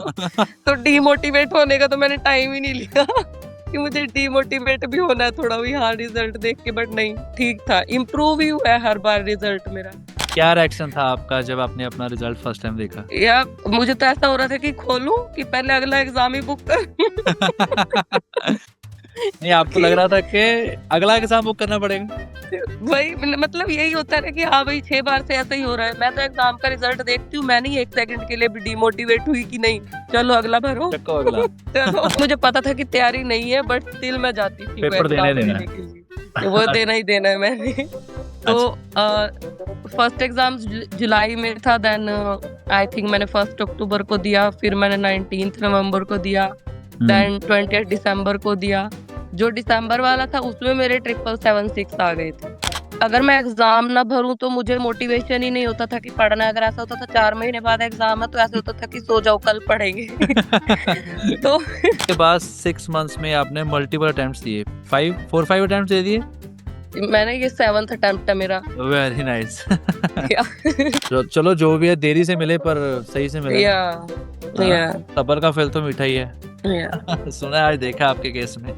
तो डीमोटिवेट होने का तो मैंने टाइम ही नहीं लिया कि मुझे डीमोटिवेट भी होना है थोड़ा भी, हाँ रिजल्ट देख के, बट नहीं ठीक था, इम्प्रूव ही हुआ है हर बार रिजल्ट मेरा। क्या रिएक्शन था आपका जब आपने अपना रिजल्ट फर्स्ट टाइम देखा? या मुझे तो ऐसा हो रहा था कि खोलूं कि पहले अगला एग्जाम ही बुक कर नहीं, आपको लग कि रहा था कि अगला एग्जाम बुक करना पड़ेगा? वही मतलब यही होता है ना कि हाँ भाई 6 बार से ऐसा ही हो रहा है। मैं तो एग्जाम का रिजल्ट देखती हूँ, मैं नहीं एक सेकंड के लिए भी डिमोटिवेट हुई कि नहीं चलो अगला भरो चक्को अगला। चलो। मुझे पता था कि तैयारी नहीं है, बट स्टिल मैं जाती थी वो पेपर देना ही एग्जाम देना देने है। के लिए, वो देना ही देना है मैंने। तो फर्स्ट एग्जाम जुलाई में था, देन आई थिंक मैंने 1 अक्टूबर को दिया, फिर मैंने 19 नवंबर को दिया, देन 20 दिसंबर को दिया। जो दिसंबर वाला था उसमें मेरे 777 आ गए थे। अगर मैं एग्जाम ना भरूं तो मुझे मोटिवेशन ही नहीं होता था कि पढ़ना है। अगर ऐसा होता था 4 महीने बाद एग्जाम है तो ऐसा होता था कि सो जाओ कल पढ़ेंगे। तो उसके बाद 6 मंथ्स में आपने मल्टीपल अटेम्प्ट्स दिए, 4-5 अटेम्प्ट्स दे दिए? मैंने ये 7th अटेम्प्ट है मेरा। Very nice. या चलो जो भी है देरी से मिले पर सही से मिले ना। या या सबर का फल तो मीठा ही है। या सुना है, आज देखा आपके केस में।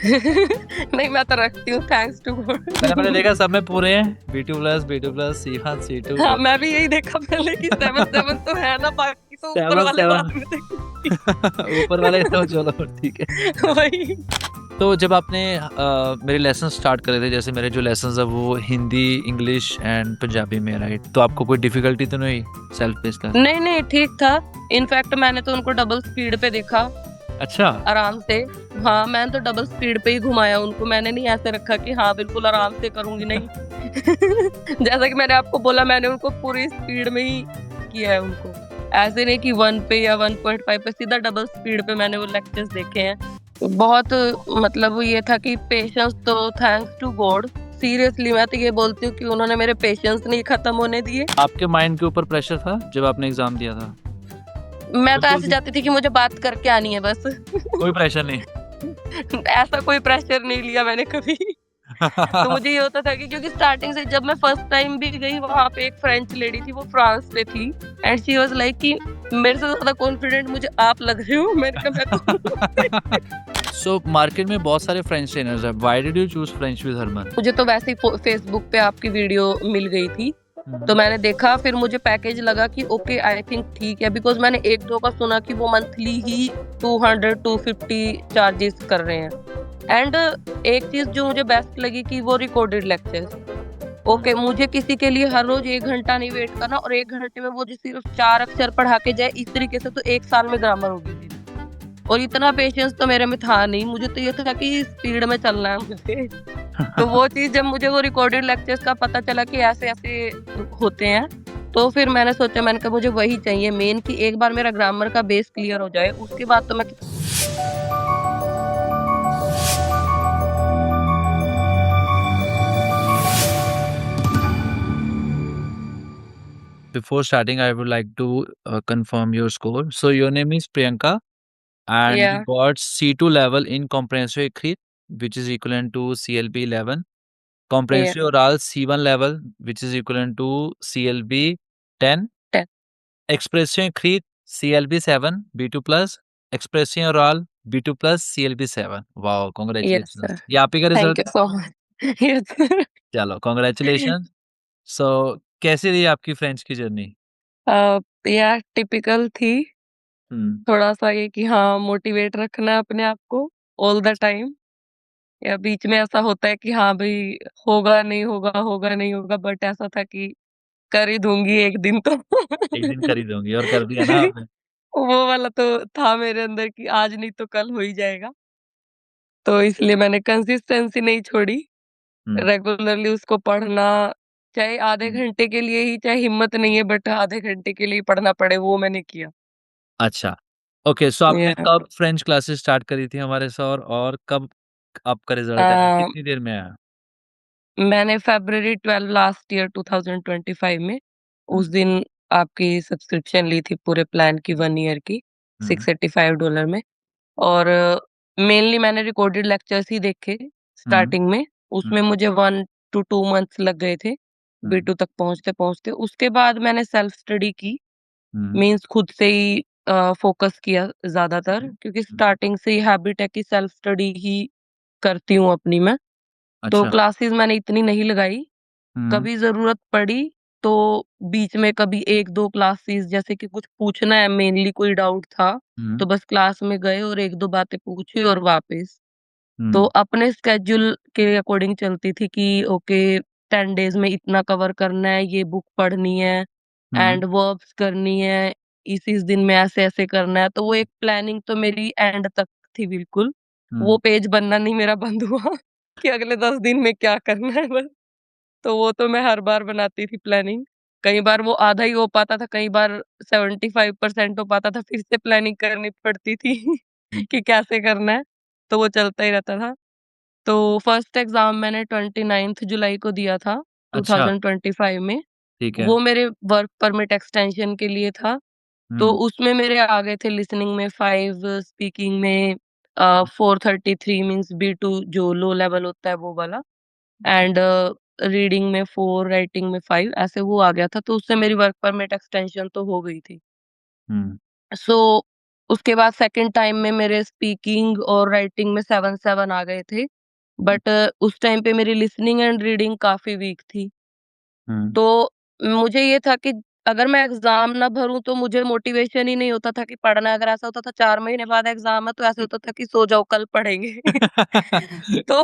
नहीं मैं तो रखती हूँ, थैंक्स टू मैंने गॉड। देखा सब में पूरे हैं, B2+, C1 C2। हाँ मैं भी यही देखा पहले कि 7 तो है ना, बाकी तो ऊपर 7 वाले 7 बाद में देखेंगे। ऊपर वाले तो चलो ठीक है। वही तो जब आपने मेरे लेसन स्टार्ट करे थे, जैसे मेरे जो लेसन है वो हिंदी, इंग्लिश एंड पंजाबी में, राइट? तो आपको कोई डिफिकल्टी तो नहीं सेल्फ बेस क्लास? नहीं नहीं ठीक था। इनफैक्ट मैंने तो उनको डबल स्पीड पे देखा, अच्छा। आराम से। हाँ मैंने तो डबल स्पीड पे ही घुमाया उनको, मैंने नहीं ऐसे रखा कि हाँ बिल्कुल आराम से करूंगी, नहीं। जैसा कि मैंने आपको बोला, मैंने उनको पूरी स्पीड में ही किया है उनको, ऐसे नहीं कि 1 पे या 1.5 पे, सीधा डबल स्पीड पे मैंने वो लेक्चर्स देखे हैं। बहुत मतलब ये था कि पेशेंस तो थैंक्स टू गॉड, सीरियसली मैं तो ये बोलती हूँ कि उन्होंने मेरे पेशेंस नहीं खत्म होने दिए। आपके माइंड के ऊपर प्रेशर था जब आपने एग्जाम दिया था? मैं तो बिल्कुल ऐसे भी जाती थी कि मुझे बात करके आनी है बस। कोई प्रेशर नहीं। ऐसा कोई प्रेशर नहीं लिया मैंने कभी। तो मुझे ये होता था कि क्योंकि स्टार्टिंग से जब मैं फर्स्ट टाइम भी गई वहां पे एक फ्रेंच लेडी थी, वो फ्रांस से थी, एंड शी वाज लाइक कि मेरे से ज्यादा कॉन्फिडेंट मुझे आप लग रहे हो। मैंने कहा मैं तो सो मार्केट में बहुत सारे फ्रेंच ट्रेनर्स हैं, why did you choose French with Harman? मुझे तो वैसे ही फेसबुक पे आपकी वीडियो मिल गई थी, तो मैंने देखा, फिर मुझे पैकेज लगा कि ओके आई थिंक ठीक है, बिकॉज मैंने एक दो का सुना कि वो मंथली ही 200-250 चार्जेस कर रहे हैं। एंड एक चीज जो मुझे बेस्ट लगी कि वो रिकॉर्डेड लेक्चर्स। ओके मुझे किसी के लिए हर रोज 1 घंटा नहीं वेट करना, और 1 घंटे में वो जो सिर्फ 4 अक्षर पढ़ा के जाए, इस तरीके से तो 1 साल में ग्रामर होगी मेरी। और इतना पेशेंस तो मेरे में था नहीं, मुझे तो ये था कि स्पीड में चलना है मुझे। तो वो चीज जब मुझे वो रिकॉर्डेड लेक्चर्स का पता चला कि ऐसे ऐसे होते हैं, तो फिर मैंने सोचा, मैंने कहा मुझे वही चाहिए मेन, कि एक बार मेरा ग्रामर का बेस क्लियर हो जाए, उसके बाद तो मैं Before starting, I would like to confirm your score. So your name is Priyanka, and you या got C2 level in comprehensive Greek, which is equivalent to CLB 11. या Comprehensive oral C1 level, which is equivalent to CLB 10. Expression Greek CLB 7 B2 plus. Expression oral B2 plus CLB 7. Wow, yes congratulations. Sir, ये आप ही का thank result you है? So much. Yes sir. चलो congratulation. सो कैसी रही आपकी French की journey? या टिपिकल थी, हम्म। थोड़ा सा ये कि हाँ मोटिवेट रखना है अपने आप को ऑल द टाइम, या बीच में ऐसा होता है कि हाँ भाई होगा नहीं होगा, होगा नहीं होगा, बट ऐसा था कि कर ही दूंगी एक दिन तो। एक दिन कर ही दूंगी, और कर दिया ना आपने। वो वाला तो था मेरे अंदर कि आज नहीं तो कल हो ही जाएगा, तो इसलिए मैंने कंसिस्टेंसी नहीं छोड़ी, हम्म। रेगुलरली उसको पढ़ना, चाहे आधे हम्म। घंटे के लिए ही, चाहे हिम्मत नहीं है बट आधे घंटे के लिए ही पढ़ना पड़े, वो मैंने किया। अच्छा। ओके, सो आपने या कब फ्रेंच क्लासेस स्टार्ट करी थी हमारे साथ, और कब आपका रिजल्ट आया, कितनी देर में आया? मैंने फरवरी 12 लास्ट ईयर 2025 में, उस हम्म। दिन आपकी सब्सक्रिप्शन ली थी पूरे प्लान की 1 ईयर की, हम्म। $685 में। और मेनली मैंने रिकॉर्डेड लेक्चर्स ही देखे हम्म। स्टार्टिंग में, उसमें हम्म। मुझे 1 टू 2 मंथ्स लग गए थे हम्म। B2 तक पहुँचते-पहुँचते। उसके बाद मैंने सेल्फ स्टडी की, हम्म। मीन्स खुद से ही फोकस किया ज़्यादातर, क्योंकि स्टार्टिंग से ही हैबिट है कि सेल्फ स्टडी ही करती हूँ अपनी मैं। तो अच्छा। क्लासेस मैंने इतनी नहीं लगाई, हुँ, कभी ज़रूरत पड़ी तो बीच में कभी 1-2 क्लासेस, जैसे कि कुछ पूछना है, मेनली कोई डाउट था, हुँ, तो बस क्लास में गए और 1-2 बातें पूछी और वापस। तो हुँ, अपने स्केड्यूल के अकॉर्डिंग चलती थी कि ओके 10 डेज़ में इतना कवर करना है, ये बुक पढ़नी है हुँ, एंड वर्ब्स करनी है, इस दिन में ऐसे-ऐसे करना है। तो वो एक प्लानिंग तो मेरी एंड तक थी बिल्कुल। वो हुँ। पेज बनना नहीं मेरा बंद हुआ कि अगले 10 दिन में क्या करना है बस। तो वो तो मैं हर बार बनाती थी प्लानिंग। कई बार वो आधा ही हो पाता था, कई बार 75% हो पाता था, फिर से प्लानिंग करनी पड़ती थी हुँ, कि कैसे करना है, तो वो चलता ही रहता था। तो फर्स्ट एग्ज़ाम मैंने 29th जुलाई को दिया था, अच्छा, 2025 में। ठीक है। वो मेरे वर्क परमिट एक्सटेंशन के लिए था, तो हुँ, उसमें मेरे आ गए थे लिसनिंग में 5, स्पीकिंग में 433 मीन्स B2 जो लो लेवल होता है वो वाला, एंड रीडिंग में 4, राइटिंग में 5, ऐसे वो आ गया था, तो उससे मेरी वर्क परमिट एक्सटेंशन तो हो गई थी। हुँ, सो उसके बाद सेकंड टाइम में मेरे स्पीकिंग और राइटिंग में 7-7 आ गए थे। बट उस टाइम पे मेरी लिसनिंग एंड रीडिंग काफ़ी वीक थी। हुँ। तो मुझे ये था कि अगर मैं एग्ज़ाम ना भरूँ तो मुझे मोटिवेशन ही नहीं होता था कि पढ़ना है। अगर ऐसा होता था 4 महीने बाद एग्ज़ाम है, तो ऐसा होता था कि सो जाओ कल पढ़ेंगे। तो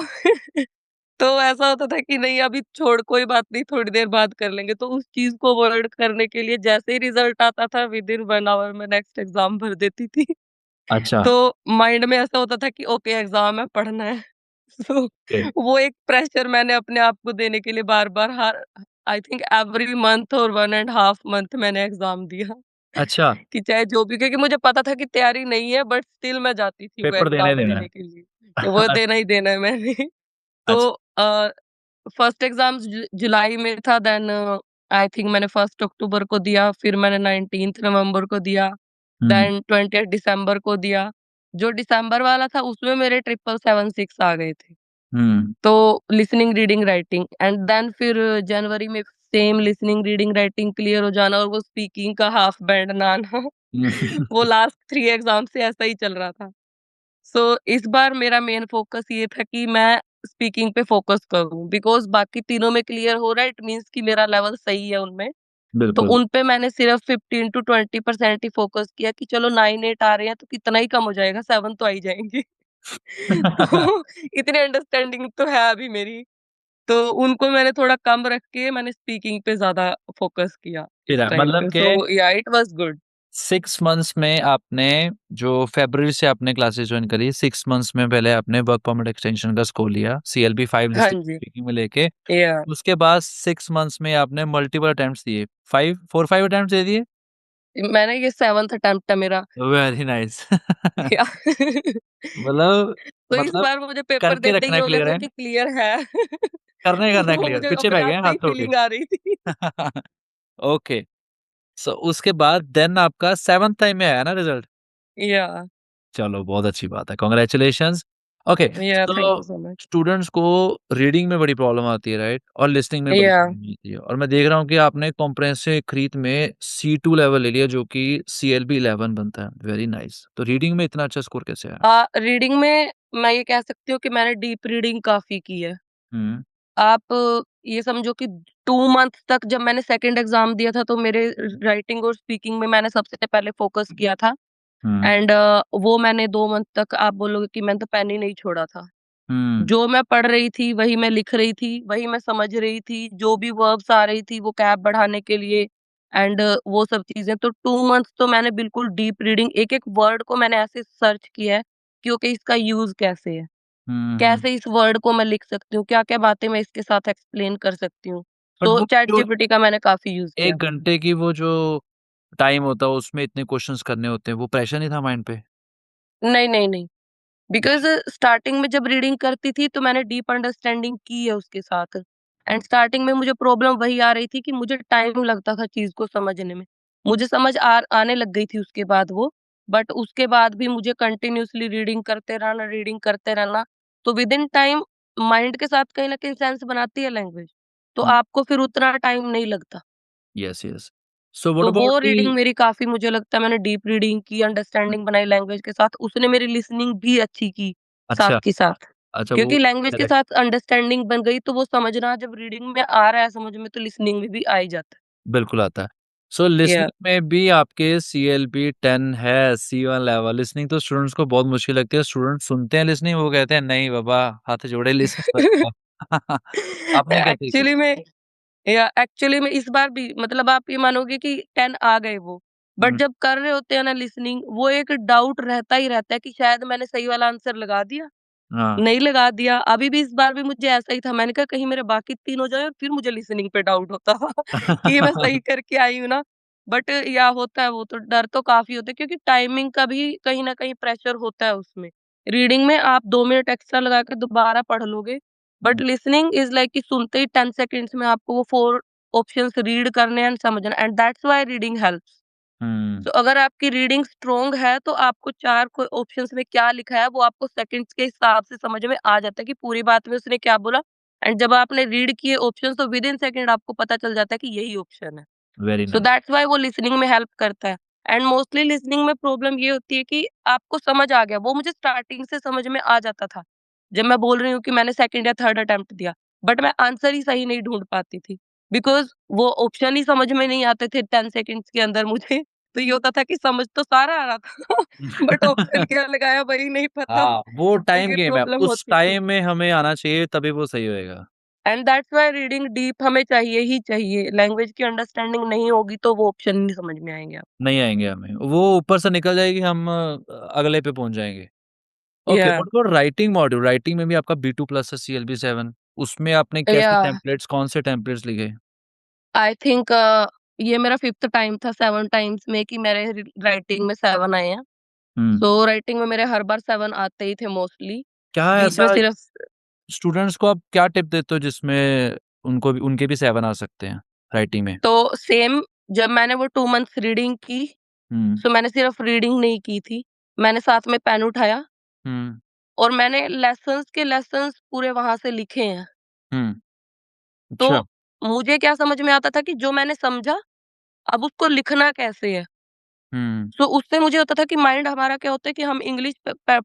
तो ऐसा होता था कि नहीं अभी छोड़, कोई बात नहीं, थोड़ी देर बाद कर लेंगे। तो उस चीज़ को अवॉइड करने के लिए जैसे ही रिज़ल्ट आता था विदिन 1 आवर मैं नेक्स्ट एग्ज़ाम भर देती थी। अच्छा, तो माइंड में ऐसा होता था कि ओके एग्ज़ाम है, पढ़ना है। So okay. वो एक प्रेशर मैंने अपने आप को देने के लिए बार-बार हर आई थिंक एवरी मंथ और 1 एंड हाफ मंथ मैंने एग्ज़ाम दिया अच्छा, कि चाहे जो भी, क्योंकि मुझे पता था कि तैयारी नहीं है, बट स्टिल मैं जाती थी वो पेपर देना ही एग्ज़ाम देना है। देने के लिए, कि वो देना ही देना है मैंने। तो अच्छा, अ, फर्स्ट एग्ज़ाम जुलाई में था, देन आई थिंक मैंने 1 अक्टूबर को दिया, फिर मैंने 19th नवंबर को दिया, हुँ, देन 20th दिसंबर को दिया। जो दिसंबर वाला था उसमें मेरे 777 आ गए थे। हुँ, तो listening, reading, writing and then फिर जनवरी में same listening, reading, writing clear हो जाना और वो स्पीकिंग का हाफ बैंड ना आना। वो लास्ट 3 एग्ज़ाम से ऐसा ही चल रहा था। सो इस बार मेरा मेन फ़ोकस ये था कि मैं स्पीकिंग पे फ़ोकस करूँ, बिकॉज़ बाकी तीनों में क्लियर हो रहा है, इट मीन्स कि मेरा लेवल सही है उनमें। तो बिल्कुल। उन पे मैंने सिर्फ 15 टू 20% ही फ़ोकस किया कि चलो 9-8 आ रहे हैं तो कितना ही कम हो जाएगा, 7 तो आ ही जाएँगे। तो इतनी अंडरस्टैंडिंग तो है अभी मेरी। तो उनको मैंने थोड़ा कम रख के मैंने स्पीकिंग पे ज़्यादा फ़ोकस किया उस किया टाइम मतलब पे। कि सो या इट वाज़ गुड। 6 मंथ्स में आपने जो फ़रवरी से आपने क्लासेस जॉइन करी, 6 मंथ्स में पहले आपने वर्क परमिट एक्सटेंशन का स्कोर लिया, सीएलबी 5 हाँ लिसनिंग जी, स्पीकिंग में लेके। या उसके बाद 6 मंथ्स में आपने मल्टीपल अटेम्प्ट्स दिए, 5 4-5 अटेम्प्ट्स दे दिए? मैंने ये 7th अटेम्प्ट है मेरा। Very nice. या मतलब तो इस मतलब बार मुझे पेपर करके देते ही रखना हो गया क्लियर था है, कि क्लियर है। करना है वो क्लियर, मुझे पीछे अपने रह गए आप हैं से हाथ ही धो के। फीलिंग आ रही थी। ओके, सो उसके बाद देन आपका 7th टाइम में आया ना रिज़ल्ट? या चलो बहुत अच्छी बात है, कांग्रेचुलेशंस। ओके, या थैंक तो यू सो मच। स्टूडेंट्स को रीडिंग में बड़ी प्रॉब्लम आती है राइट? और लिसनिंग में बड़ी या प्रॉब्लम आती है और मैं देख रहा हूँ कि आपने कॉम्प्रिहेंसिव खरीद में C2 लेवल ले लिया जो कि CLB 11 बनता है, वेरी नाइस। तो रीडिंग में इतना अच्छा स्कोर कैसे आया? रीडिंग में मैं ये कह सकती हूँ कि मैंने डीप रीडिंग काफ़ी की है। हुँ, आप ये समझो कि 2 मंथ्स तक जब मैंने सेकंड एग्ज़ाम दिया था, तो मेरे राइटिंग और स्पीकिंग में मैंने सबसे पहले फ़ोकस किया था हुँ, एंड वो मैंने 2 मंथ तक, आप बोलोगे कि मैंने तो पेन ही नहीं छोड़ा था। हुँ, जो मैं पढ़ रही थी, वही मैं लिख रही थी, वही मैं समझ रही थी, जो भी वर्ब्स आ रही थी, वो कैप बढ़ाने के लिए एंड वो सब चीज़ें। तो 2 मंथ्स तो मैंने बिल्कुल डीप रीडिंग, एक-एक वर्ड को मैंने ऐसे सर्च किया है कि ओके इसका यूज़ कैसे है? हुँ, हुँ। कैसे इस वर्ड को मैं लिख सकती हूँ? क्या-क्या बातें मैं इसके साथ एक्सप्लेन कर सकती हूँ? बट तो वो चैट जो जीपीटी का मैंने काफ़ी यूज़ 1 किया। घंटे की वो जो टाइम होता है उसमें इतने क्वेश्चंस करने होते हैं, वो प्रेशर नहीं था माइंड पे? नहीं, नहीं, नहीं। बिकॉज़ स्टार्टिंग में जब रीडिंग करती थी तो मैंने डीप अंडरस्टैंडिंग की है उसके साथ एंड स्टार्टिंग में मुझे प्रॉब्लम वही आ रही थी कि मुझे टाइम लगता था चीज़ को समझने में। मुझे समझ आने लग गई थी उसके बाद वो, बट उसके बाद भी मुझे कंटिन्यूअसली रीडिंग करते रहना, तो विदिन टाइम माइंड के साथ कहीं न कहीं सेंस बनाती है लैंग्वेज, तो हुँ, आपको फिर उतना टाइम नहीं लगता। Yes, yes. सो व्हाट तो अबाउट वो दी रीडिंग मेरी काफ़ी, मुझे लगता है मैंने डीप रीडिंग की, अंडरस्टैंडिंग बनाई लैंग्वेज के साथ, उसने मेरी लिसनिंग भी अच्छी की, साथ अच्छा, की साथ। अच्छा वो क्योंकि लैंग्वेज के करेक्ट, साथ अंडरस्टैंडिंग बन गई, तो वो समझना जब रीडिंग में आ रहा है समझ में, तो लिसनिंग में भी आ ही जाता बिल्कुल आता है। सो है। या लिसनिंग में भी आपके सीएलबी 10 है, C1 लेवल। लिसनिंग तो स्टूडेंट्स को बहुत मुश्किल लगती है। स्टूडेंट सुनते हैं लिसनिंग, वो कहते हैं नहीं बाबा, हाथ जोड़े लिसनिंग मत करो। आपने क्या किया? एक्चुअली में या एक्चुअली में इस बार भी, मतलब आप ये मानोगे कि 10 आ गए वो, बट हुँ, जब कर रहे होते हैं ना लिसनिंग, वो एक डाउट रहता ही रहता है कि शायद मैंने सही वाला आंसर लगा दिया, हाँ। नहीं लगा दिया। अभी भी इस बार भी मुझे ऐसा ही था, मैंने कहा कहीं मेरे बाकी 3 हो जाए, और फिर मुझे लिसनिंग पे डाउट होता था कि ये मैं सही करके आई हूँ ना। बट या होता है, वो तो डर तो काफ़ी होता है, क्योंकि टाइमिंग का भी कहीं न कहीं प्रेशर होता है उसमें। रीडिंग में आप 2 मिनट एक्स्ट्रा लगा के दोबारा पढ़ लोगे, but um, listening is like कि सुनते ही 10 सेकंड्स में आपको वो 4 ऑप्शंस रीड करने एंड समझना, and that's why reading helps. Um, तो अगर आपकी रीडिंग स्ट्रॉन्ग है, तो आपको 4 को ऑप्शंस में क्या लिखा है, वो आपको सेकंड्स के हिसाब से समझ में आ जाता है कि पूरी बात में उसने क्या बोला, एंड जब आपने रीड किए ऑप्शंस, तो विद इन सेकंड आपको पता चल जाता है कि यही ऑप्शन है। Very so nice. That's why वो लिसनिंग में हेल्प करता है। एंड मोस्टली लिसनिंग में प्रॉब्लम ये होती है कि आपको समझ आ गया, वो मुझे स्टार्टिंग से समझ में आ जाता था। जब मैं बोल रही हूँ कि मैंने सेकंड या थर्ड अटेम्प्ट दिया, बट मैं आंसर ही सही नहीं ढूँढ पाती थी। बिकॉज़ वो ऑप्शन ही समझ में नहीं आते थे 10 सेकंड्स के अंदर मुझे। तो ये होता था कि समझ तो सारा आ रहा था बट ऑप्शन क्या लगाया वही नहीं पता। हाँ, वो तो टाइम ये गेम है। प्रॉब्लम उस होती थी। टाइम में हमें आना चाहिए तभी वो सही होएगा। And that's why reading deep हमें चाहिए ही चाहिए। लैंग्वेज की अंडरस्टैंडिंग नहीं होगी, तो वो ऑप्शन नहीं समझ में आएँगे आपको। नहीं आएँगे हमें। वो ऊपर से निकल जाएगी, हम अगले पे पहुँच जाएँगे। ओके, या what about writing module? Writing में भी आपका B2 प्लस है, सीएलबी 7। उसमें आपने या कैसे टेम्पलेट्स, कौन से टेम्पलेट्स लिखे? आई थिंक ये मेरा 5th टाइम था 7 टाइम्स में कि मेरे राइटिंग में 7 आए हैं। हुँ। सो राइटिंग में मेरे हर बार 7 आते ही थे मोस्टली। क्या बीच ऐसा में सिर्फ, स्टूडेंट्स को आप क्या टिप देते हो जिसमें उनको भी उनके भी 7 आ सकते हैं राइटिंग में? तो सेम, जब मैंने वो 2 मंथ्स रीडिंग की, हुँ, सो मैंने सिर्फ रीडिंग नहीं की थी। मैंने साथ में पेन उठाया, हुँ, और मैंने लेसन्स के लेसन्स पूरे वहाँ से लिखे हैं। हुँ। तो अच्छा। मुझे क्या समझ में आता था कि जो मैंने समझा, अब उसको लिखना कैसे है? हुँ, सो उससे मुझे होता था कि माइंड हमारा क्या होता है कि हम इंग्लिश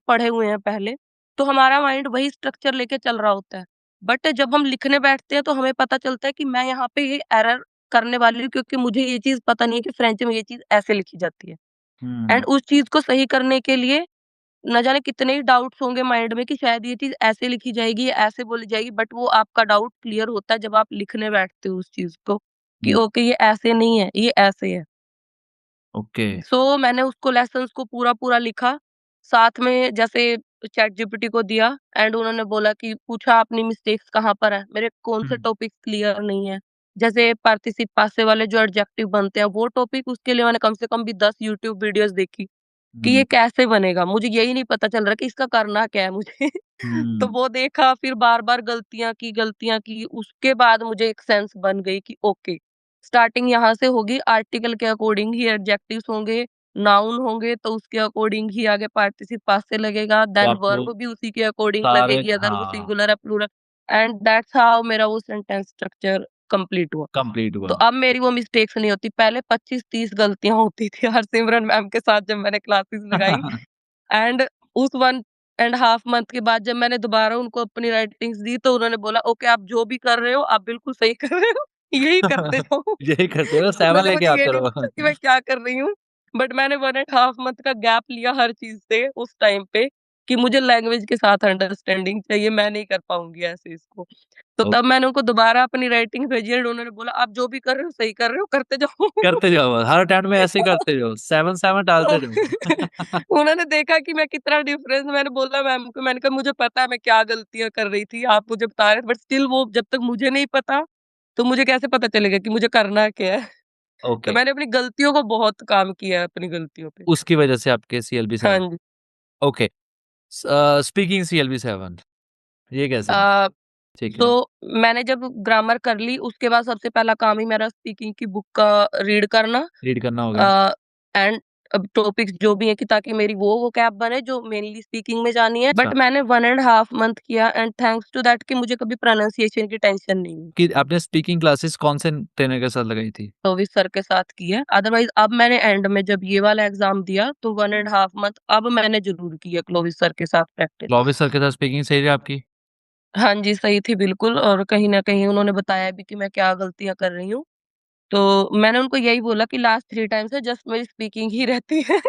पढ़े हुए हैं पहले, तो हमारा माइंड वही स्ट्रक्चर लेके चल रहा होता है। बट जब हम लिखने बैठते हैं, तो हमें पता चलता है कि मैं यहाँ पे ये एरर करने वाली हूँ, क्योंकि मुझे ये चीज़ पता नहीं है कि फ्रेंच में ये चीज़ ऐसे लिखी जाती है। हुँ, एंड उस चीज़ को सही करने के लिए न जाने कितने ही डाउट्स होंगे माइंड में कि शायद ये चीज़ ऐसे लिखी जाएगी या ऐसे बोली जाएगी, बट वो आपका डाउट क्लियर होता है जब आप लिखने बैठते हो उस चीज़ को, कि हुँ। ओके ये ऐसे नहीं है, ये ऐसे है। ओके। सो मैंने उसको लेसन्स को पूरा-पूरा लिखा, साथ में जैसे चैट जीपीटी को दिया, एंड उन्होंने बोला कि पूछा अपनी मिस्टेक्स कहाँ पर है, मेरे कौन से हुँ, टॉपिक्स क्लियर नहीं है। जैसे पार्टिसिप पासे वाले जो एडजेक्टिव बनते हैं, वो टॉपिक, उसके लिए मैंने कम से कम भी 10 यूट्यूब वीडियोज़ देखी कि हुँ, ये कैसे बनेगा? मुझे यही नहीं पता चल रहा कि इसका करना क्या है मुझे। तो हुँ। वो देखा, फिर बार-बार गलतियाँ की, उसके बाद मुझे एक सेंस बन गई कि ओके, स्टार्टिंग यहाँ से होगी, आर्टिकल के अकॉर्डिंग ही एडजेक्टिव्स होंगे, नाउन होंगे तो उसके अकॉर्डिंग ही आगे पार्टिसिप पास्ट से लगेगा, तो देन आपको वर्ब भी उसी के अकॉर्डिंग सारे लगेगी, अगर वो हाँ, सिंगुलर है, प्लूरल, एंड दैट्स हाउ मेरा वो सेंटेंस स्ट्रक्चर कंप्लीट हुआ। कंप्लीट तो हुआ। अब मेरी वो मिस्टेक्स नहीं होती, पहले 25-30 गलतियाँ होती थी हरसिमरन मैम के साथ जब मैंने क्लासेस लगाई। एंड उस 1 एंड हाफ मंथ के बाद जब मैंने दोबारा उनको अपनी राइटिंग्स दी, तो उन्होंने बोला, "ओके, आप जो भी कर रहे हो, आप बिल्कुल सही कर रहे हो, यही करते जाओ।" यही करते रहो, 7 भले लेके मुझे ये आते नहीं रहो। पता कि मैं क्या कर रही हूँ, बट मैंने 1 एंड हाफ मंथ का गैप लिया हर चीज़ से उस टाइम पे, कि मुझे लैंग्वेज के साथ अंडरस्टैंडिंग चाहिए, मैं नहीं कर पाऊँगी ऐसे इसको। तो ओ तब मैंने उनको दोबारा अपनी राइटिंग भेजी, एंड उन्होंने बोला, "आप जो भी कर रहे हो, सही कर रहे हो, करते जाओ।" करते जाओ, हर अटेम्प्ट में ऐसे ही करते जाओ, 7-7 तो डालते जाओ। उन्होंने देखा कि मैं कितना डिफरेंस, मैंने बोला मैम को, मैंने कहा मुझे पता है मैं क्या गलतियाँ कर रही थी, आप मुझे बता रहे थे, बट स्टिल वो जब तक मुझे नहीं पता, तो मुझे कैसे पता चलेगा कि मुझे करना क्या है? तो ओके, मैंने अपनी गलतियों को बहुत काम किया है अपनी गलतियों पे। उसकी वजह से आपके सीएलबी हाँ 7। जी। ओके, स्पीकिंग सीएलबी 7 ये कैसे? अ, ठीक सो है, मैंने जब ग्रामर कर ली, उसके बाद सबसे पहला काम ही मेरा स्पीकिंग की बुक का रीड करना, रीड करना हो गया। अ, एंड टॉपिक्स जो भी हैं कि ताकि मेरी वो कैब बने जो मेनली स्पीकिंग में जानी है। अच्छा। बट मैंने 1.5 मंथ किया एंड थैंक्स टू दैट कि मुझे कभी प्रोनाउंसिएशन की टेंशन नहीं हुई। कि आपने स्पीकिंग क्लासेस कौन से ट्रेनर के साथ लगाई थी? क्लोविस सर के साथ की है। अदरवाइज़ अब मैंने एंड में जब ये वाला एग्ज़ाम दिया तो 1.5 मंथ अब मैंने ज़रूर की है क्लोविस सर के साथ प्रैक्टिस। क्लॉविस सर के साथ स्पीकिंग सही रही आपकी? हाँ जी, सही थी बिल्कुल और कहीं न कहीं उन्होंने बताया भी कि मैं क्या गलतियाँ कर रही हूँ। तो मैंने उनको यही बोला कि लास्ट 3 टाइम से जस्ट मेरी स्पीकिंग ही रहती है।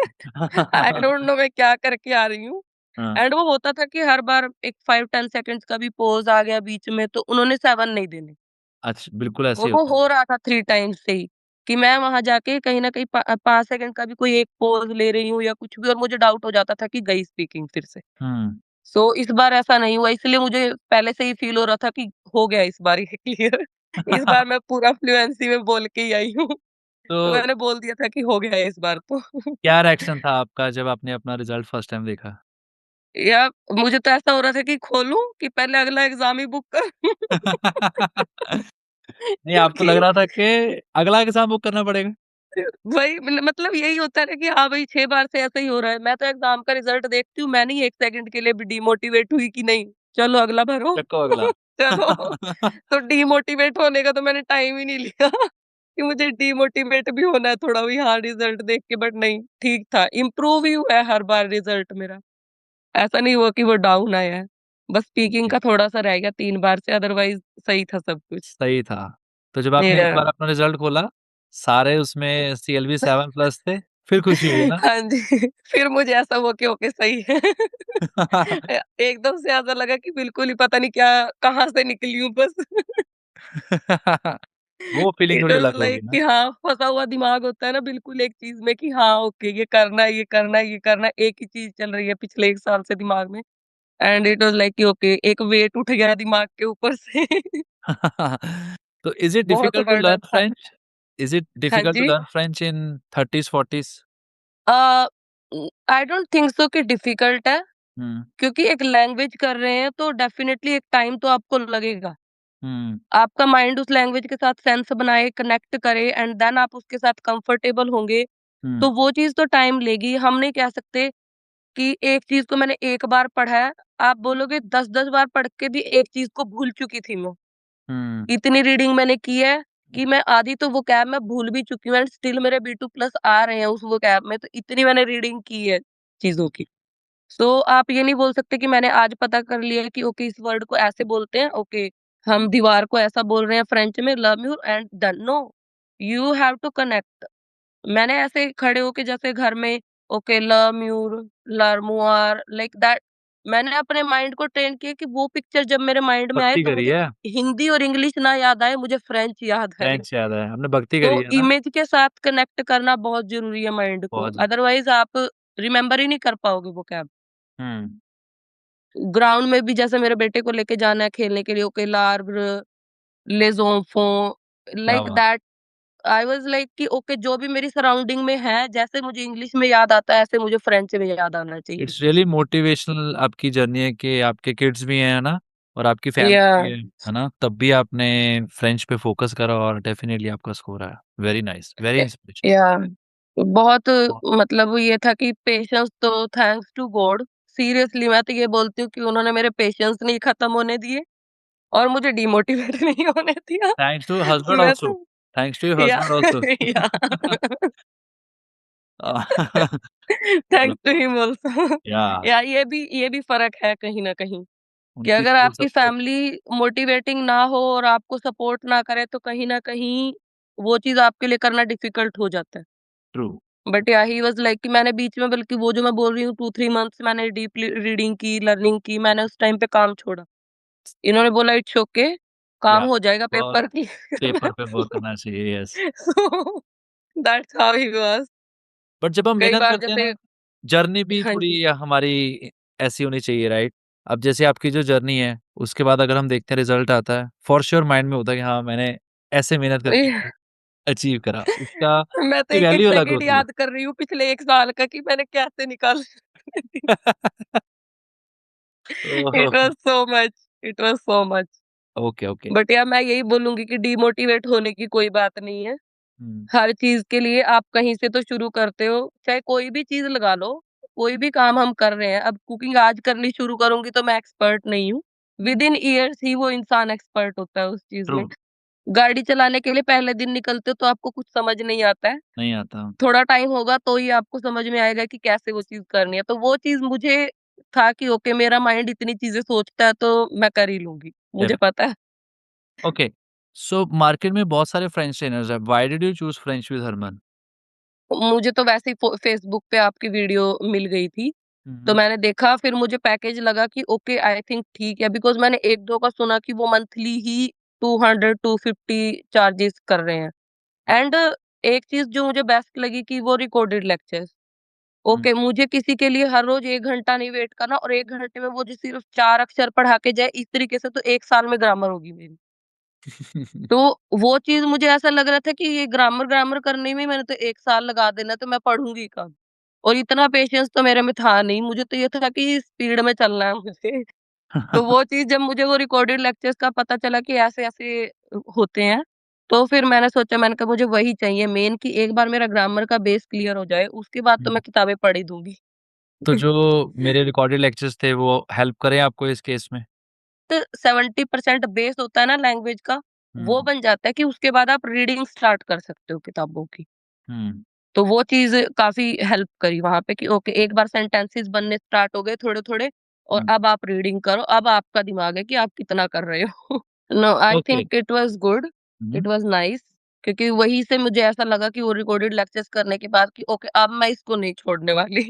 आई डोंट नो मैं क्या करके आ रही हूँ। हाँ, एंड वो होता था कि हर बार एक 5-10 सेकंड्स का भी पॉज़ आ गया बीच में तो उन्होंने 7 नहीं देने। अच्छा बिल्कुल ऐसे और ही वो होता है। हो रहा था 3 टाइम्स से ही, कि मैं वहाँ जाके कहीं न कहीं 5 सेकंड का भी कोई एक पॉज़ ले रही हूँ या कुछ भी और मुझे डाउट हो जाता था कि गई स्पीकिंग फिर से। हुँ, सो इस बार ऐसा नहीं हुआ इसलिए मुझे पहले से ही फ़ील हो रहा था कि हो गया इस बार ये क्लियर। इस बार मैं पूरा फ्लुएंसी में बोल के ही आई हूँ। तो तो मैंने बोल दिया था कि हो गया है इस बार तो। क्या रिएक्शन था आपका जब आपने अपना रिज़ल्ट फर्स्ट टाइम देखा? या मुझे तो ऐसा हो रहा था कि खोलूँ कि पहले अगला एग्ज़ाम ही बुक कर नहीं, आपको लग क्योंकि रहा था कि अगला एग्ज़ाम बुक करना पड़ेगा? वही मतलब यही होता है ना कि हाँ भाई 6 बार से ऐसा ही हो रहा है। मैं तो एग्ज़ाम का रिज़ल्ट देखती हूँ, मैं नहीं 1 सेकंड के लिए भी डिमोटिवेट हुई कि नहीं, चलो अगला भरो, रखो अगला। चलो। तो डिमोटिवेट होने का तो मैंने टाइम ही नहीं लिया कि मुझे डिमोटिवेट भी होना है थोड़ा भी हाँ, रिज़ल्ट देख के बट नहीं, ठीक था। इम्प्रूव ही हुआ है हर बार रिज़ल्ट मेरा। ऐसा नहीं हुआ कि वो डाउन आया है। बस स्पीकिंग ओके, का थोड़ा-सा रह गया 3 बार से अदरवाइज़ सही था सब कुछ। सही था। तो जब आपने एक या बार अपना रिज़ल्ट खोला, सारे उसमें सीएलबी 7 प्लस थे, फिर खुशी हुई ना? हाँ जी, फिर मुझे ऐसा हुआ कि ओके सही है। एकदम से ऐसा लगा कि बिल्कुल ही पता नहीं क्या कहाँ से निकली हूँ बस। वो फीलिंग इट थोड़ी वाज़ अलग होगी लाइक ना? कि हाँ, फँसा हुआ दिमाग होता है ना बिल्कुल एक चीज़ में कि हाँ, ओके ये करना है, ये करना है, ये करना है, एक ही चीज़ चल रही है पिछले 1 साल से दिमाग में एंड इट वाज़ लाइक कि ओके एक वेट उठ गया दिमाग के ऊपर से। तो इज़ इट बहुत डिफिकल्ट टू बर्डन लर्न था। फ्रेंच? इज़ इट हाँ डिफिकल्ट टू जी। Learn French in 30s 40s? Uh, I don't think so कि डिफ़िकल्ट है हुँ, क्योंकि एक लैंग्वेज कर रहे हैं तो डेफ़िनेटली एक टाइम तो आपको लगेगा। हुँ, आपका माइंड उस लैंग्वेज के साथ सेंस बनाए, कनेक्ट करे एंड देन आप उसके साथ कंफर्टेबल होंगे, हुँ, तो वो चीज़ तो टाइम लेगी। हम नहीं कह सकते कि एक चीज़ को मैंने एक बार पढ़ा है, आप बोलोगे 10-10 बार पढ़ के भी एक चीज़ को भूल चुकी थी मैं। हुँ, इतनी रीडिंग मैंने की है कि मैं आधी तो वोकैब मैं भूल भी चुकी हूँ एंड स्टिल मेरे B2 प्लस आ रहे हैं उस वोकैब में, तो इतनी मैंने रीडिंग की है चीज़ों की। सो आप ये नहीं बोल सकते कि मैंने आज पता कर लिया है कि ओके इस वर्ड को ऐसे बोलते हैं, ओके हम दीवार को ऐसा बोल रहे हैं फ्रेंच में love you and done. No, you have to connect. मैंने ऐसे खड़े होके जैसे घर में ओके लम्यूर, लर्मुआर लाइक दैट मैंने अपने माइंड को ट्रेन किया कि वो पिक्चर जब मेरे माइंड में आए भक्ति तो करी मुझे है, हिंदी और इंग्लिश ना याद आए, मुझे फ्रेंच याद आए। फ्रेंच याद है, हमने भक्ति तो करी है ना? इमेज के साथ कनेक्ट करना बहुत ज़रूरी है माइंड को, बहुत ज़्यादा। अदरवाइज़ आप रिमेंबर ही नहीं कर पाओगे वोकैब। हुँ, ग्राउंड में भी जैसे मेरे बेटे को लेके जाना है खेलने के लिए, ओके लार्ब्र, les enfants क्या लाइक बात! दैट आई वाज़ लाइक कि ओके जो भी मेरी सराउंडिंग में है, जैसे मुझे इंग्लिश में याद आता है, ऐसे मुझे फ्रेंच में याद आना चाहिए। इट्स रियली मोटिवेशनल आपकी जर्नी है कि आपके किड्स भी हैं, है ना? और आपकी फैमिली या भी है ना? तब भी आपने फ्रेंच पे फ़ोकस करा और डेफ़िनिटली आपका स्कोर आया। वेरी नाइस, वेरी य इंस्पिरेशनल। या बहुत बहुत मतलब ये था कि पेशेंस तो थैंक्स टू गॉड सीरियसली मैं तो ये बोलती हूँ कि उन्होंने मेरे पेशेंस नहीं खत्म होने दिए और मुझे डिमोटिवेट नहीं होने दिया। थैंक्स टू हस्बैंड मैं आल्सो, तो थैंक्स टू योर या हस्बैंड आल्सो। या अ, थैंक्स मतलब टू हिम आल्सो। या या ये भी फ़र्क है कहीं न कहीं कि उनकी अगर फुल आपकी सपोर्ट। फैमिली मोटिवेटिंग ना हो और आपको सपोर्ट ना करे तो कहीं न कहीं वो चीज़ आपके लिए करना डिफ़िकल्ट हो जाता है। ट्रू। बट या ही वाज़ लाइक कि मैंने बीच में बल्कि वो जो मैं बोल रही हूँ 2-3 मंथ्स मैंने डीपली रीडिंग की, लर्निंग की, मैंने उस टाइम पे काम छोड़ा। इन्होंने बोला इट्स ओके काम या हो जाएगा बहुत पेपर क्लियर करना पेपर पे वर्क करना चाहिए, yes. So that's how he was. But जब हम कई मेहनत बार करते हैं जैसे ना, जर्नी भी हाँ थोड़ी जी। हमारी ऐसी होनी चाहिए, राइट? अब जैसे आपकी जो जर्नी है, उसके बाद अगर हम देखते हैं रिज़ल्ट आता है, फॉर श्योर माइंड में होता है कि हाँ, मैंने ऐसे मेहनत करके अचीव करा। उसका मैं तो उसकी एक-एक वैल्यू अलग सेकंड होती है। याद कर रही हूँ पिछले 1 साल का कि मैंने कैसे निकाला। ओहो! It was so much. Okay, okay. But या मैं यही बोलूँगी कि डिमोटिवेट होने की कोई बात नहीं है। हुँ, हर चीज़ के लिए आप कहीं से तो शुरू करते हो, चाहे कोई भी चीज़ लगा लो, कोई भी काम हम कर रहे हैं, अब कुकिंग आज करनी शुरू करूँगी तो मैं एक्सपर्ट नहीं हूँ। विदिन ईयर्स ही वो इंसान एक्सपर्ट होता है उस चीज़ ट्रू, में। गाड़ी चलाने के लिए पहले दिन निकलते हो तो आपको कुछ समझ नहीं आता है, नहीं आता। थोड़ा टाइम होगा तो ही आपको समझ में आएगा कि कैसे वो चीज़ करनी है। तो वो चीज़ मुझे था कि ओके मेरा माइंड इतनी चीज़ें सोचता है तो मैं कर ही लूँगी, मुझे डेफ पता है। ओके, सो मार्केट में बहुत सारे फ्रेंच ट्रेनर्स हैं, why did you choose French with Harman? मुझे तो वैसे ही फेसबुक पे आपकी वीडियो मिल गई थी, हुँ, तो हुँ, मैंने देखा फिर मुझे पैकेज लगा कि ओके आई थिंक ठीक है बिकॉज़ मैंने 1-2 का सुना कि वो मंथली ही 200-250 चार्जेस कर रहे हैं। एंड एक चीज़ जो मुझे बेस्ट लगी कि वो रिकॉर्डेड लेक्चर्स। हुँ। ओके, मुझे किसी के लिए हर रोज़ 1 घंटा नहीं वेट करना और 1 घंटे में वो जो सिर्फ़ 4 अक्षर पढ़ा के जाए, इस तरीके से तो 1 साल में ग्रामर होगी मेरी। तो वो चीज़ मुझे ऐसा लग रहा था कि ये ग्रामर करने में मैंने तो 1 साल लगा देना, तो मैं पढ़ूँगी कब? और इतना पेशेंस तो मेरे में था नहीं, मुझे तो ये था कि स्पीड में चलना है मुझे। तो वो चीज़ जब मुझे वो रिकॉर्डेड लेक्चर्स का पता चला कि ऐसे-ऐसे होते हैं, तो फिर मैंने सोचा मैंने कहा मुझे वही चाहिए मेन कि एक बार मेरा ग्रामर का बेस क्लियर हो जाए, उसके बाद तो हुँ, मैं किताबें पढ़ ही दूँगी। तो जो मेरे रिकॉर्डेड लेक्चर्स थे वो हेल्प करे आपको इस केस में? तो 70% बेस होता है ना लैंग्वेज का, वो हुँ, बन जाता है कि उसके बाद आप रीडिंग स्टार्ट कर सकते हो किताबों की। हुँ, तो वो चीज़ काफ़ी हेल्प करी वहाँ पे कि ओके एक बार सेंटेंसेस बनने स्टार्ट हो गए थोड़े-थोड़े और हुँ, अब आप रीडिंग करो, अब आपका दिमाग है कि आप कितना कर रहे हो। No I okay. Think it was good, hmm, it was nice क्योंकि वहीं से मुझे ऐसा लगा कि वो रिकॉर्डेड लेक्चर्स करने के बाद कि ओके अब मैं इसको नहीं छोड़ने वाली।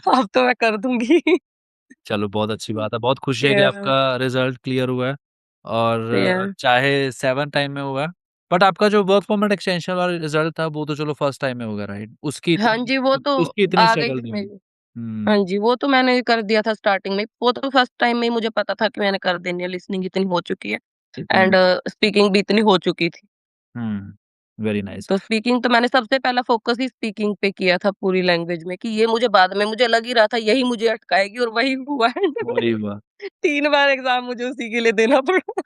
अब तो मैं कर दूँगी। चलो बहुत अच्छी बात है, बहुत खुशी है कि या आपका रिज़ल्ट क्लियर हुआ है या और चाहे 7 टाइम में हुआ, बट आपका जो वर्क परमिट एक्सटेंशन वाला रिज़ल्ट था वो तो चलो फर्स्ट टाइम में होगा राइट? हाँ जी, वो तो उसकी इतनी आ गई स्ट्रगल थी नहीं होगी। मेरी। हुँ, हाँ जी, वो तो मैंने कर दिया था स्टार्टिंग में। वो तो फर्स्ट टाइम में ही मुझे पता था कि मैंने कर देनी है, लिसनिंग इतनी हो चुकी है हुँ, एंड स्पीकिंग भी इतनी हो चुकी थी। हुँ, वेरी नाइस। तो स्पीकिंग तो मैंने सबसे पहला फ़ोकस ही स्पीकिंग पे किया था पूरी लैंग्वेज में कि ये मुझे बाद में मुझे लग ही रहा था यही मुझे अटकाएगी और वही हुआ एंड में वही हुआ। 3 बार एग्ज़ाम मुझे उसी के लिए देना पड़ा।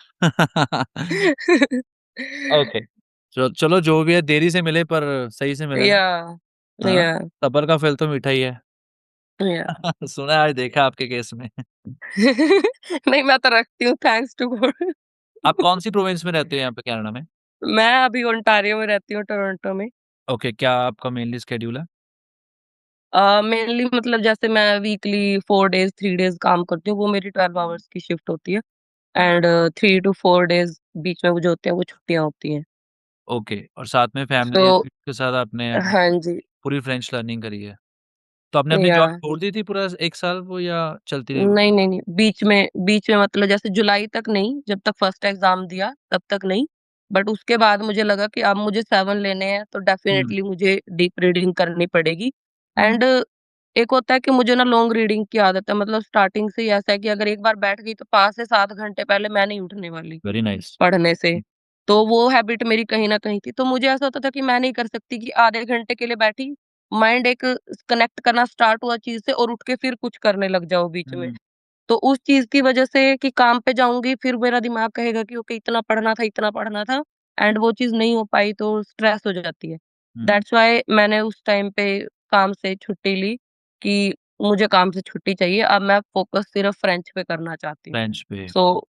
ओके, चलो जो भी है देरी से मिले पर सही से मिले ना? याह! हाँ, याह! सब्र का फल तो मीठा ही है। याह! सुना है आज देखा आपके केस में। नहीं मैं तो रखती हूँ थैंक्स टू गॉड। आप कौन-सी प्रोविंस में रहते हो यहाँ पे कनाडा में? मैं अभी ओंटारियो में रहती हूँ, टोरंटो में। ओके, क्या आपका मेनली शेड्यूल है? मेनली मतलब जैसे मैं वीकली 4 डेज़ 3 डेज़ काम करती हूँ, वो मेरी 12 आवर्स की शिफ्ट होती है एंड 3 टू 4 डेज़ बीच में वो जो होते हैं, वो छुट्टियाँ होती हैं। ओके और साथ में फैमिली सो एंड के साथ आपने हाँ जी, पूरी फ्रेंच लर्निंग करी है। तो आपने अपनी जॉब याह! छोड़ दी थी पूरा 1 साल वो या चलती रही? नहीं, नहीं, नहीं, बीच में मतलब जैसे जुलाई तक नहीं, जब तक फर्स्ट एग्ज़ाम दिया, तब तक नहीं। बट उसके बाद मुझे लगा कि अब मुझे 7 लेने हैं, तो हुँ, डेफ़िनेटली मुझे डीप रीडिंग करनी पड़ेगी हुँ, एंड एक होता है कि मुझे ना लॉन्ग रीडिंग की आदत है, मतलब स्टार्टिंग से ही ऐसा है कि अगर एक बार बैठ गई, तो 5 से 7 घंटे पहले मैं नहीं उठने वाली, वेरी नाइस। पढ़ने से। तो वो हैबिट मेरी कहीं न कहीं थी, तो मुझे ऐसा होता था कि मैं नहीं कर सकती कि आधे घंटे के लिए बैठी, माइंड एक कनेक्ट करना स्टार्ट हुआ चीज़ से और उठ के फिर कुछ करने लग जाओ बीच में। हुँ, तो उस चीज़ की वज़ह से कि काम पे जाऊँगी, फिर मेरा दिमाग कहेगा कि ओके इतना पढ़ना था एंड वो चीज़ नहीं हो पाई तो स्ट्रेस हो जाती है। हुँ, दैट्स व्हाई मैंने उस टाइम पे काम से छुट्टी ली कि मुझे काम से छुट्टी चाहिए, अब मैं फ़ोकस सिर्फ़ फ्रेंच पे करना चाहती हूँ। फ्रेंच पे। सो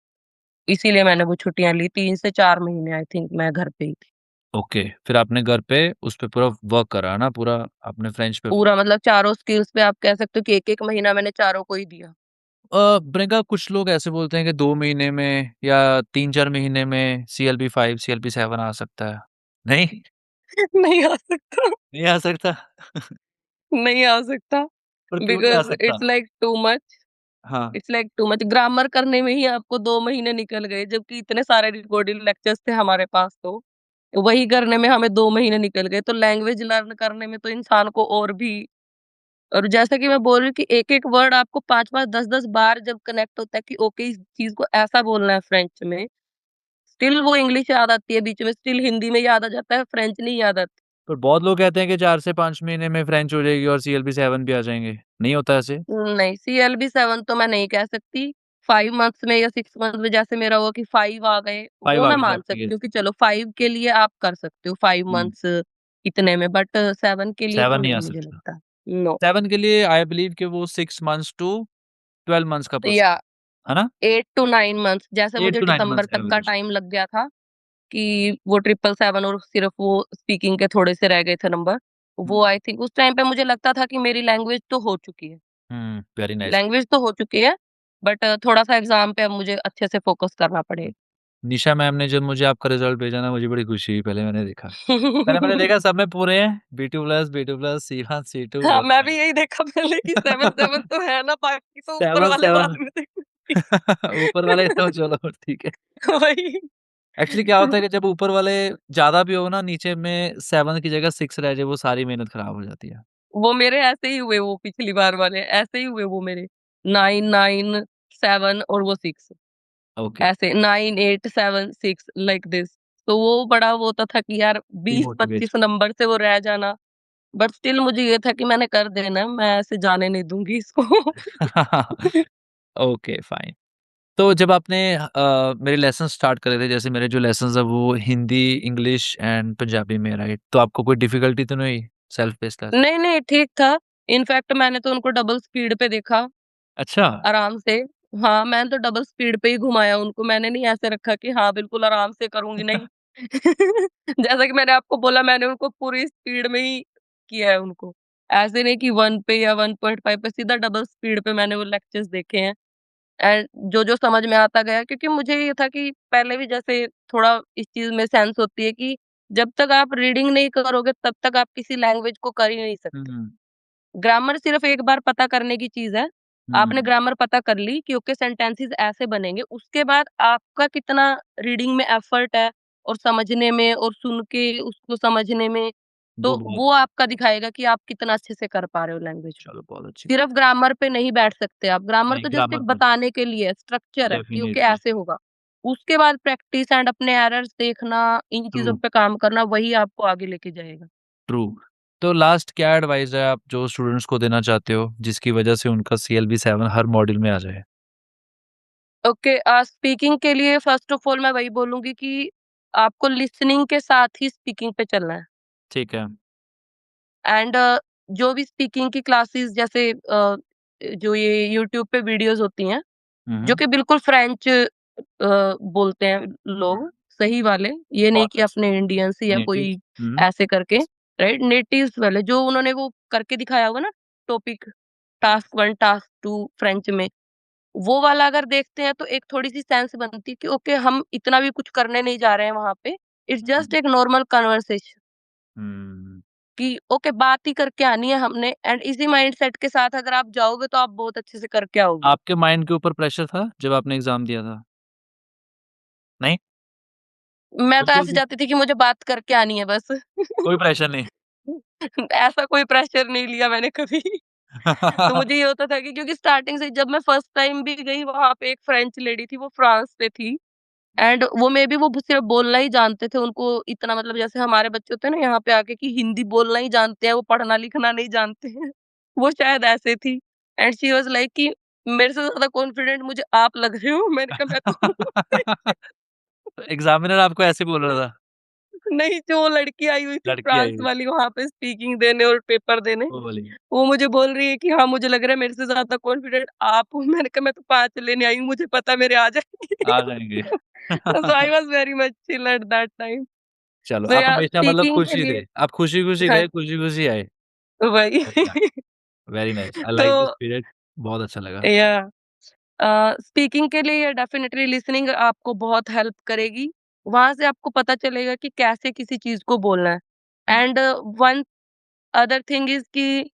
इसीलिए मैंने वो छुट्टियाँ ली, 3 से 4 महीने आई थिंक मैं घर पे ही थी। ओके, फिर आपने घर पे उस पे पूरा वर्क करा ना पूरा आपने फ्रेंच पे पूरा मतलब चारों स्किल्स पे आप कह सकते हो कि 1-1 महीना मैंने चारों को ही दिया। प्रियंका कुछ लोग ऐसे बोलते हैं कि 2 महीने में या 3-4 महीने में सीएलबी 5, सीएलबी 7 आ सकता है। नहीं? नहीं आ सकता, नहीं आ सकता? नहीं आ सकता पर क्यों नहीं आ बिकॉज़ सकता? It's like too much. हाँ। It's like too much grammar करने में ही आपको 2 महीने निकल गए, जबकि इतने सारे रिकॉर्डेड लेक्चर्स थे हमारे पास तो। वही करने में हमें 2 महीने निकल गए, तो लैंग्वेज लर्न करने में तो इंसान को और भी और जैसा कि मैं बोल रही हूँ कि एक-एक वर्ड आपको 5-5 10-10 बार जब कनेक्ट होता है कि ओके इस चीज़ को ऐसा बोलना है फ्रेंच में, स्टिल वो इंग्लिश याद आती है बीच में, स्टिल हिंदी में याद आ जाता है, फ्रेंच नहीं याद आती। पर बहुत लोग कहते हैं कि 4 से 5 महीने में फ्रेंच हो जाएगी और सीएलबी 7 भी आ जाएँगे। नहीं होता ऐसे? नहीं, सीएलबी 7 तो मैं नहीं कह सकती। 5 मंथ्स में या 6 मंथ में जैसे मेरा हुआ कि 5 आ गए, 5 वो आ मैं गए थे मान आपके सकती केस हूँ कि चलो 5 के लिए आप कर सकते हो 5 हुँ, मंथ्स इतने में, बट 7 के लिए 7 तो नहीं आ नहीं मुझे सकता। लगता। नो। 7 के लिए आई बिलीव कि वो 6 मंथ्स टू 12 मंथ्स का प्रोसेस या है ना? 8 टू 9 मंथ्स, जैसे 8 मुझे टू 9 दिसंबर मंथ्स का तक का एवरेज। टाइम लग गया था कि वो 777 और सिर्फ वो स्पीकिंग के थोड़े से रह गए थे नंबर। हुँ, वो आई थिंक उस टाइम पे मुझे लगता था कि मेरी लैंग्वेज तो हो चुकी है। Very nice. लैंग्वेज तो हो चुकी है, बट थोड़ा-सा एग्ज़ाम पे अब मुझे अच्छे से फ़ोकस करना हुँ, पड़ेगा। निशा मैम ने जब मुझे आपका रिज़ल्ट भेजा ना मुझे बड़ी खुशी हुई पहले मैंने देखा। पहले मैंने देखा सब में पूरे हैं B2+, C1, C2 हाँ, बहुत मैं भी सारे। यही देखा पहले कि 7-7 तो है ना, बाकी तो ऊपर 7 वाले 7 बाद में देखूँगी। ऊपर वाले तो चलो ठीक है। वही। एक्चुअली क्या होता है कि जब ऊपर वाले ज़्यादा भी हो ना नीचे में 7 की जगह 6 रह जाए वो सारी मेहनत खराब हो जाती है। वो मेरे ऐसे ही हुए, वो पिछली बार वाले, ऐसे ही हुए वो मेरे। 9, 9, 7 और वो 6, ओके, ऐसे 9, 8, 7, 6 लाइक दिस। तो वो बड़ा वो होता था कि यार डिमोटिवेट 20-25 नंबर से वो रह जाना, बट स्टिल मुझे ये था कि मैंने कर देना, मैं ऐसे जाने नहीं दूँगी इसको। Okay fine. तो जब आपने मेरे लेसन स्टार्ट करे थे जैसे मेरे जो लेसन्स है वो हिंदी, इंग्लिश एंड पंजाबी में राइट? तो आपको कोई डिफिकल्टी तो नहीं हुई सेल्फ पेस क्लास? नहीं, नहीं, ठीक था। इनफैक्ट मैंने तो उनको डबल स्पीड पे देखा, अच्छा। आराम से। हाँ, मैंने तो डबल स्पीड पे ही घुमाया उनको, मैंने नहीं ऐसे रखा कि हाँ, बिल्कुल आराम से करूँगी, नहीं। जैसा कि मैंने आपको बोला, मैंने उनको पूरी स्पीड में ही किया है उनको। ऐसे नहीं कि 1 पे या 1.5 पे, सीधा डबल स्पीड पे मैंने वो लेक्चर्स देखे हैं। एंड जो-जो समझ में आता गया, क्योंकि मुझे ये था कि पहले भी जैसे थोड़ा इस चीज़ में सेंस होती है कि जब तक आप रीडिंग नहीं करोगे, तब तक आप किसी लैंग्वेज को कर ही नहीं सकते। हुँ, ग्रामर सिर्फ एक बार पता करने की चीज़ है। आपने हुँ, ग्रामर पता कर ली कि ओके सेंटेंसेस ऐसे बनेंगे, उसके बाद आपका कितना रीडिंग में एफर्ट है और समझने में और सुन के उसको समझने में, वो तो बहुत वो आपका दिखाएगा कि आप कितना अच्छे से कर पा रहे हो लैंग्वेज को। चलो बहुत अच्छी बात। सिर्फ ग्रामर पे नहीं बैठ सकते आप, ग्रामर नहीं तो जस्ट ग्रामर एक पर बताने के लिए है, स्ट्रक्चर है कि ओके डेफिनिटली ऐसे होगा। उसके बाद प्रैक्टिस एंड अपने एरर्स देखना, इन ट्रू, चीज़ों पे काम करना, वही आपको आगे लेके जाएगा। ट्रू। तो लास्ट क्या एडवाइस है आप जो स्टूडेंट्स को देना चाहते हो जिसकी वजह से उनका सीएलबी 7 हर मॉड्यूल में आ जाए? ओके, स्पीकिंग के लिए फर्स्ट ऑफ ऑल मैं वही बोलूँगी कि आपको लिसनिंग के साथ ही स्पीकिंग पे चलना है। ठीक है। एंड जो भी स्पीकिंग की क्लासेस जैसे जो ये यूट्यूब पे वीडियोज़ होती हैं, हुँ, जो हुँ। कि बिल्कुल फ्रेंच बोलते हैं लोग, सही वाले, ये नहीं बहुत कि अच्छे। अपने इंडियंस या नेटिव कोई हुँ, ऐसे करके, राइट? नेटिव्स वाले जो उन्होंने वो करके दिखाया होगा ना, टॉपिक, टास्क 1, टास्क 2 फ्रेंच में, वो वाला अगर देखते हैं तो एक थोड़ी-सी सेंस बनती है कि ओके हम इतना भी कुछ करने नहीं जा रहे हैं वहाँ पे। इट्स हुँ, जस्ट एक नॉर्मल कन्वर्सेशन हुँ। कि ओके बात ही करके आनी है हमने, एंड इसी माइंडसेट के साथ अगर आप जाओगे तो आप बहुत अच्छे से करके आओगे। आपके माइंड के ऊपर प्रेशर था जब आपने एग्ज़ाम दिया था? नहीं? मैं तो बिल्कुल ऐसे भी जाती थी कि मुझे बात करके आनी है बस। कोई प्रेशर नहीं। ऐसा कोई प्रेशर नहीं लिया मैंने कभी। तो मुझे ये होता था कि क्योंकि स्टार्टिंग से जब मैं फर्स्ट टाइम भी गई वहाँ पे एक फ्रेंच लेडी थी, वो फ्रांस से थी। एंड वो मेबी वो सिर्फ बोलना ही जानते थे, उनको इतना मतलब जैसे हमारे बच्चे होते हैं ना यहाँ पे आके कि हिंदी बोलना ही जानते हैं, वो पढ़ना-लिखना नहीं जानते हैं। वो शायद ऐसे थी। एंड शी वाज़ लाइक कि मेरे से ज़्यादा कॉन्फिडेंट मुझे आप लग रहे हो। मैंने कहा मैं तो हूँ। एग्ज़ामिनर आपको ऐसे बोल रहा था? नहीं, जो लड़की आई हुई थी लड़की फ्रांस आई हुई, वाली वहाँ पे स्पीकिंग देने और पेपर देने, वो वाली, वो मुझे बोल रही है कि हाँ, मुझे लग रहा है मेरे से ज़्यादा कॉन्फिडेंट आप हो। मैंने कहा मैं तो 5 लेने आई हूँ, मुझे पता है मेरे आ जाएँगे। आ जाएँगे। So I was very much chill at that time. चलो, सो आप या हमेशा मतलब स्पीकिंग के खुश ही लिए थे। आप खुशी-खुशी हाँ, गए, खुशी-खुशी आए। वही। बढ़िया, वेरी नाइस। आई तो लाइक द स्पिरिट बहुत अच्छा लगा। या स्पीकिंग के लिए डेफिनिटली लिसनिंग आपको बहुत हेल्प करेगी। वहाँ से आपको पता चलेगा कि कैसे किसी चीज़ को बोलना है। Um, and one other thing is कि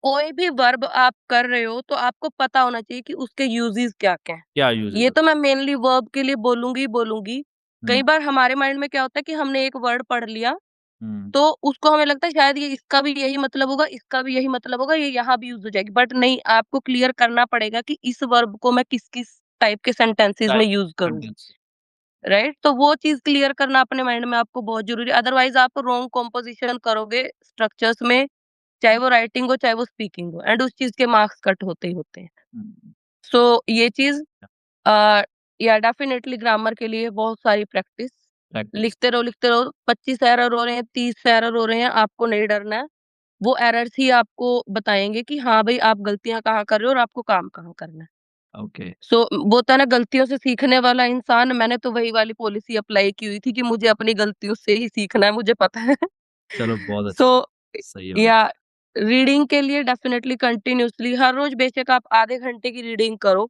कोई भी वर्ब आप कर रहे हो तो आपको पता होना चाहिए कि उसके यूजेस क्या-क्या हैं। क्या यूज़ेज़ ये तो होते मैं मेनली वर्ब के लिए बोलूँगी ही बोलूँगी। हुँ, कई बार हमारे माइंड में क्या होता है कि हमने एक वर्ड पढ़ लिया, हुँ, तो उसको हमें लगता है शायद ये इसका भी यही मतलब होगा, इसका भी यही मतलब होगा, ये यहाँ भी यूज़ हो जाएगी। बट नहीं, आपको क्लियर करना पड़ेगा कि इस वर्ब को मैं किस-किस टाइप के सेंटेंसेस में टाइप यूज़ करूँ, सेंटेंस राइट? तो वो चीज़ क्लियर करना अपने माइंड में आपको बहुत ज़रूरी है। अदरवाइज़ आप रॉन्ग कंपोज़िशन करोगे स्ट्रक्चर्स में, चाहे वो राइटिंग हो, चाहे वो स्पीकिंग हो, एंड उस चीज़ के मार्क्स कट होते ही होते हैं। हुँ। सो ये चीज़ अ, या डेफ़िनेटली ग्रामर के लिए बहुत सारी प्रैक्टिस। प्रैक्टिस। लिखते रहो, 25 एरर हो रहे हैं, 30 एरर हो रहे हैं, आपको नहीं डरना है। वो एरर्स ही आपको बताएँगे कि हाँ, भई आप गलतियाँ कहाँ कर रहे हो और आपको काम कहाँ करना है। ओके, सो वो होता है ना गलतियों से सीखने वाला इंसान, मैंने तो वही वाली पॉलिसी अप्लाई की हुई थी कि मुझे अपनी गलतियों से ही सीखना है, मुझे पता है। चलो बहुत सो अच्छी सही है भाई। या रीडिंग के लिए डेफ़िनेटली कंटिन्यूअसली हर रोज़ बेशक आप आधे घंटे की रीडिंग करो,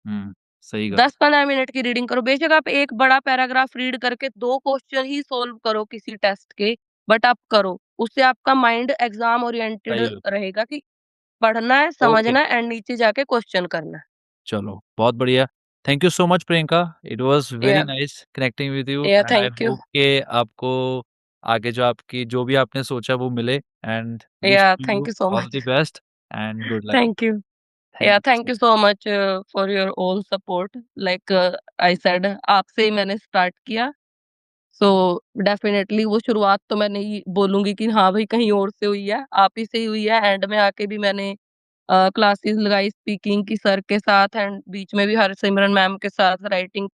हुँ, सही कहा। 10-15 मिनट की रीडिंग करो। बेशक आप एक बड़ा पैराग्राफ रीड करके 2 क्वेश्चन ही सॉल्व करो किसी टेस्ट के, बट आप करो। उससे आपका माइंड एग्ज़ाम ओरिएंटेड सही है। रहेगा कि पढ़ना है, ओके, समझना है एंड नीचे जाके क्वेश्चन करना है। चलो बहुत बढ़िया। Thank you so much Priyanka. It was very या नाइस कनेक्टिंग विद यू या and I thank you. Hope कि आपको आगे जो आपकी जो भी आपने सोचा वो मिले एंड विश या thank you you so all much. The best and good luck. Thank you. Thank या you thank so you so much for your all support. Like I said आपसे ही मैंने स्टार्ट किया। सो डेफिनिटली वो शुरुआत तो मैं नहीं बोलूँगी कि हाँ भाई कहीं और से हुई है, आप ही से ही हुई है। एंड में आके भी मैंने क्लासेस लगाई स्पीकिंग की सर के साथ एंड बीच में भी हरसिमरन मैम के साथ, राइटिंग